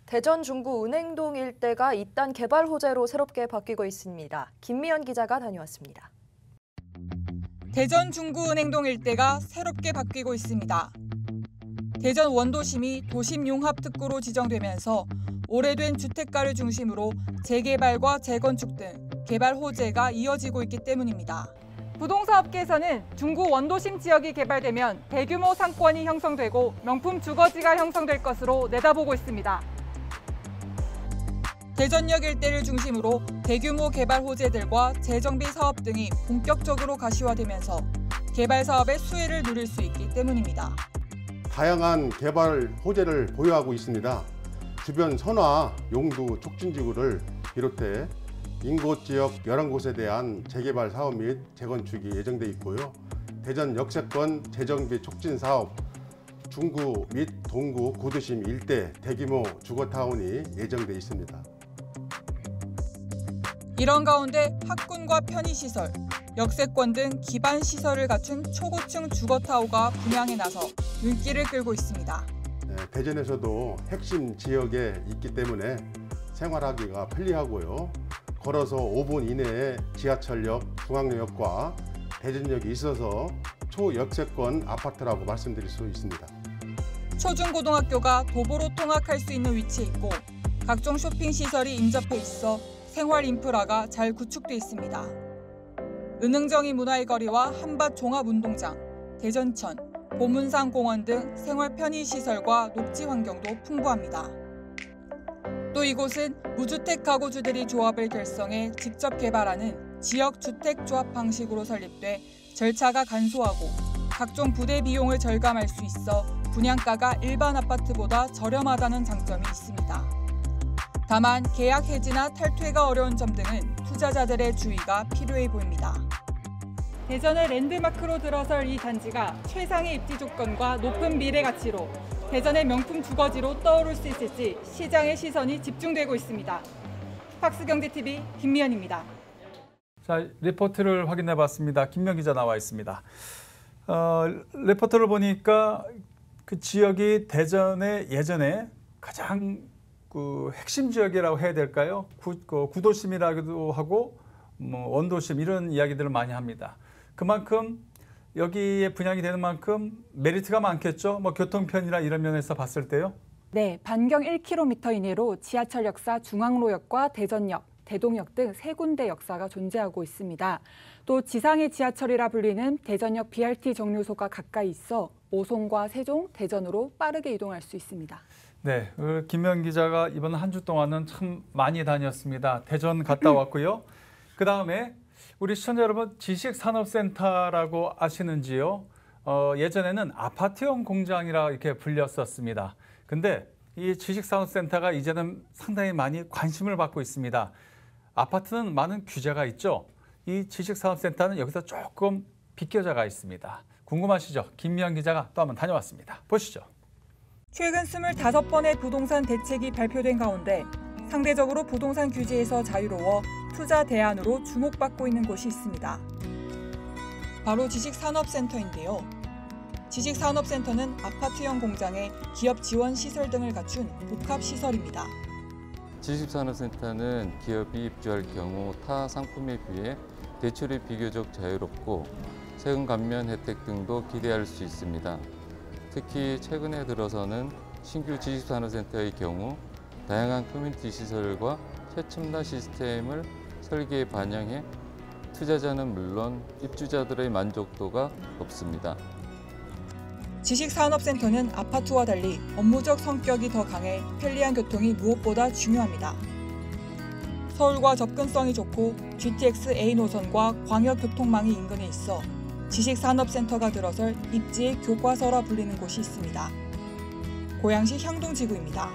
대전 중구 은행동 일대가 2단 개발 호재로 새롭게 바뀌고 있습니다. 김미연 기자가 다녀왔습니다. 대전 중구 은행동 일대가 새롭게 바뀌고 있습니다. 대전 원도심이 도심융합특구로 지정되면서 오래된 주택가를 중심으로 재개발과 재건축 등 개발 호재가 이어지고 있기 때문입니다. 부동산업계에서는 중구 원도심 지역이 개발되면 대규모 상권이 형성되고 명품 주거지가 형성될 것으로 내다보고 있습니다. 대전역 일대를 중심으로 대규모 개발 호재들과 재정비 사업 등이 본격적으로 가시화되면서 개발 사업의 수혜를 누릴 수 있기 때문입니다. 다양한 개발 호재를 보유하고 있습니다. 주변 선화, 용두, 촉진지구를 비롯해 인곳 지역 11곳에 대한 재개발 사업 및 재건축이 예정돼 있고요. 대전 역세권 재정비 촉진 사업, 중구 및 동구 구도심 일대 대규모 주거타운이 예정돼 있습니다. 이런 가운데 학군과 편의시설, 역세권 등 기반 시설을 갖춘 초고층 주거타워가 분양에 나서 눈길을 끌고 있습니다. 대전에서도 핵심 지역에 있기 때문에 생활하기가 편리하고요. 걸어서 5분 이내에 지하철역, 중앙역과 대전역이 있어서 초역세권 아파트라고 말씀드릴 수 있습니다. 초중고등학교가 도보로 통학할 수 있는 위치에 있고 각종 쇼핑시설이 인접해 있어 생활 인프라가 잘 구축돼 있습니다. 은흥정이 문화의 거리와 한밭 종합운동장, 대전천, 보문산 공원 등 생활 편의시설과 녹지 환경도 풍부합니다. 또 이곳은 무주택 가구주들이 조합을 결성해 직접 개발하는 지역주택조합 방식으로 설립돼 절차가 간소하고 각종 부대 비용을 절감할 수 있어 분양가가 일반 아파트보다 저렴하다는 장점이 있습니다. 다만 계약 해지나 탈퇴가 어려운 점 등은 투자자들의 주의가 필요해 보입니다. 대전의 랜드마크로 들어설 이 단지가 최상의 입지 조건과 높은 미래 가치로 대전의 명품 주거지로 떠오를 수 있을지 시장의 시선이 집중되고 있습니다. 팍스경제TV 김미연입니다. 자, 리포트를 확인해봤습니다. 김명 기자 나와 있습니다. 리포트를 보니까 그 지역이 대전의 예전에 가장 핵심 지역이라고 해야 될까요? 구도심이라고도 하고 원도심 이런 이야기들을 많이 합니다. 그만큼 여기에 분양이 되는 만큼 메리트가 많겠죠? 교통편이나 이런 면에서 봤을 때요? 네, 반경 1km 이내로 지하철 역사 중앙로역과 대전역, 대동역 등 3군데 역사가 존재하고 있습니다. 또 지상의 지하철이라 불리는 대전역 BRT 정류소가 가까이 있어 오송과 세종, 대전으로 빠르게 이동할 수 있습니다. 네, 김명 기자가 이번 한 주 동안은 참 많이 다녔습니다. 대전 갔다 왔고요. 그다음에 우리 시청자 여러분 지식산업센터라고 아시는지요? 예전에는 아파트형 공장이라 이렇게 불렸었습니다. 근데 이 지식산업센터가 이제는 상당히 많이 관심을 받고 있습니다. 아파트는 많은 규제가 있죠. 이 지식산업센터는 여기서 조금 비껴져가 있습니다. 궁금하시죠? 김미연 기자가 또 한번 다녀왔습니다. 보시죠. 최근 25번의 부동산 대책이 발표된 가운데 상대적으로 부동산 규제에서 자유로워 투자 대안으로 주목받고 있는 곳이 있습니다. 바로 지식산업센터인데요. 지식산업센터는 아파트형 공장에 기업 지원 시설 등을 갖춘 복합시설입니다. 지식산업센터는 기업이 입주할 경우 타 상품에 비해 대출이 비교적 자유롭고 세금 감면 혜택 등도 기대할 수 있습니다. 특히 최근에 들어서는 신규 지식산업센터의 경우 다양한 커뮤니티 시설과 최첨단 시스템을 설계에 반영해 투자자는 물론 입주자들의 만족도가 높습니다. 지식산업센터는 아파트와 달리 업무적 성격이 더 강해 편리한 교통이 무엇보다 중요합니다. 서울과 접근성이 좋고 GTX A 노선과 광역교통망이 인근에 있어 지식산업센터가 들어설 입지의 교과서라 불리는 곳이 있습니다. 고양시 향동지구입니다.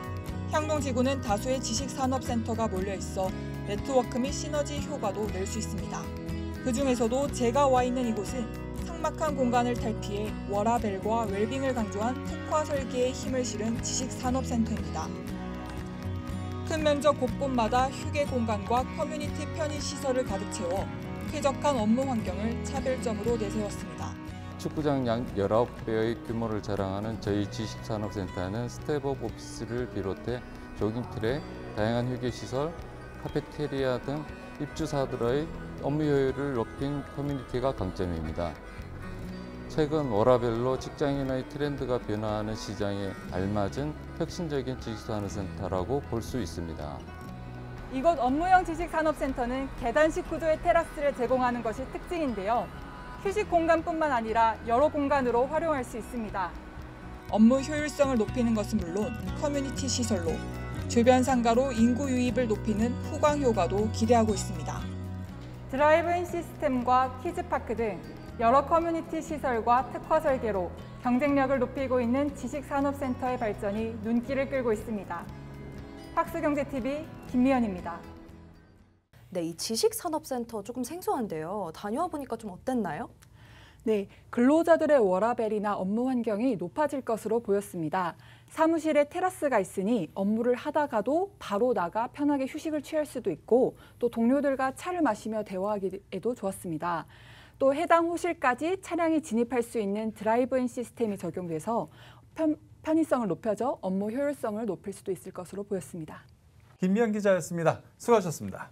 향동지구는 다수의 지식산업센터가 몰려있어 네트워크 및 시너지 효과도 낼 수 있습니다. 그중에서도 제가 와 있는 이곳은 삭막한 공간을 탈피해 워라벨과 웰빙을 강조한 특화 설계에 힘을 실은 지식산업센터입니다. 큰 면적 곳곳마다 휴게 공간과 커뮤니티 편의시설을 가득 채워 쾌적한 업무 환경을 차별점으로 내세웠습니다. 축구장 약 19배의 규모를 자랑하는 저희 지식산업센터는 스텝업 오피스를 비롯해 조깅 트랙, 다양한 휴게 시설, 카페테리아 등 입주자들의 업무 효율을 높인 커뮤니티가 강점입니다. 최근 워라밸로 직장인의 트렌드가 변화하는 시장에 알맞은 혁신적인 지식산업센터라고 볼 수 있습니다. 이곳 업무형 지식산업센터는 계단식 구조의 테라스를 제공하는 것이 특징인데요. 휴식 공간뿐만 아니라 여러 공간으로 활용할 수 있습니다. 업무 효율성을 높이는 것은 물론 커뮤니티 시설로 주변 상가로 인구 유입을 높이는 후광 효과도 기대하고 있습니다. 드라이브인 시스템과 키즈파크 등 여러 커뮤니티 시설과 특화 설계로 경쟁력을 높이고 있는 지식산업센터의 발전이 눈길을 끌고 있습니다. 학수경제TV 김미연입니다. 네, 이 지식산업센터 조금 생소한데요. 다녀와 보니까 좀 어땠나요? 네, 근로자들의 워라밸이나 업무 환경이 높아질 것으로 보였습니다. 사무실에 테라스가 있으니 업무를 하다가도 바로 나가 편하게 휴식을 취할 수도 있고 또 동료들과 차를 마시며 대화하기에도 좋았습니다. 또 해당 호실까지 차량이 진입할 수 있는 드라이브인 시스템이 적용돼서 편의성을 높여져 업무 효율성을 높일 수도 있을 것으로 보였습니다. 김미연 기자였습니다. 수고하셨습니다.